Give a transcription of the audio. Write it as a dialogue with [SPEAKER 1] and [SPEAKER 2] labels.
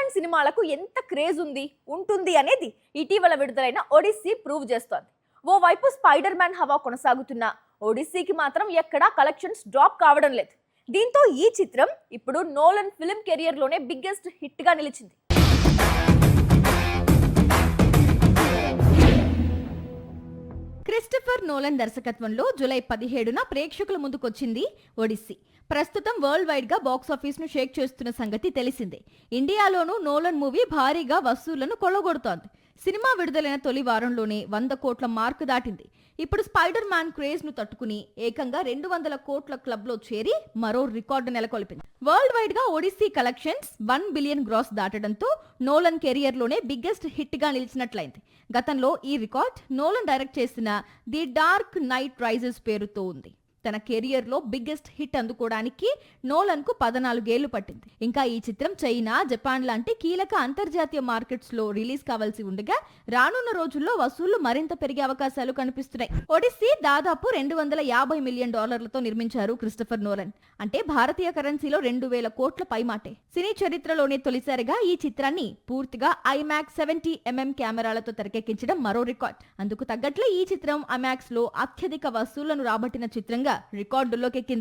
[SPEAKER 1] Nolan సినిమాలకు ఎంత craze ఉంటుంది అనేది ఇటీవల విడుదలైన ఒడిస్సీ ప్రూవ్ చేస్తోంది. ఓవైపు స్పైడర్ మ్యాన్ హవా కొనసాగుతున్న ఒడిస్సీకి మాత్రం ఎక్కడా కలెక్షన్స్ డ్రాప్ కావడం లేదు. దీంతో ఈ చిత్రం ఇప్పుడు నోలన్ ఫిల్మ్ కెరియర్ లోనే బిగ్గెస్ట్ హిట్ గా నిలిచింది.
[SPEAKER 2] క్రిస్టఫర్ నోలన్ దర్శకత్వంలో జూలై 17న ప్రేక్షకుల ముందుకొచ్చింది ఒడిస్సీ. ప్రస్తుతం వరల్డ్ వైడ్ గా బాక్సాఫీస్ ను షేక్ చేస్తున్న సంగతి తెలిసిందే. ఇండియాలోనూ నోలన్ మూవీ భారీగా వసూళ్లను కొల్లగొడుతోంది. సినిమా విడుదలైన తొలి వారంలోనే 100 కోట్ల మార్కు దాటింది. ఇప్పుడు స్పైడర్ మ్యాన్ క్రేజ్ ను తట్టుకుని ఏకంగా 200 కోట్ల క్లబ్ లో చేరి మరో రికార్డు నెలకొల్పింది. వరల్డ్ వైడ్ గా ఒడిస్సీ కలెక్షన్స్ 1 బిలియన్ గ్రాస్ దాటడంతో నోలన్ కెరియర్ లోనే బిగ్గెస్ట్ హిట్ గా నిలిచినట్లయింది. గతంలో ఈ రికార్డ్ నోలన్ డైరెక్ట్ చేసిన ది డార్క్ నైట్ రైజెస్ పేరుతో ఉంది. తన కెరియర్ లో బిగ్గెస్ట్ హిట్ అందుకోవడానికి నోలన్ కు 14 ఏళ్లు పట్టింది. ఇంకా ఈ చిత్రం చైనా, జపాన్ లాంటి కీలక అంతర్జాతీయ మార్కెట్స్ లో రిలీజ్ కావాల్సి ఉండగా రానున్న రోజుల్లో వసూళ్లు మరింత పెరిగే అవకాశాలు కనిపిస్తున్నాయి. ఒడిస్సీ దాదాపు $250 మిలియన్ నిర్మించారు క్రిస్టఫర్ నోలన్. అంటే భారతీయ కరెన్సీలో 2000 కోట్ల పైమాటే. సినీ చరిత్రలోనే తొలిసారిగా ఈ చిత్రాన్ని పూర్తిగా ఐమాక్స్ 70mm కెమెరాలతో తెరకెక్కించడం మరో రికార్డ్. అందుకు తగ్గట్లే ఈ చిత్రం ఐమాక్స్ లో అత్యధిక వసూళ్లను రాబట్టిన చిత్రంగా రికార్డుల్లోకెక్కింది.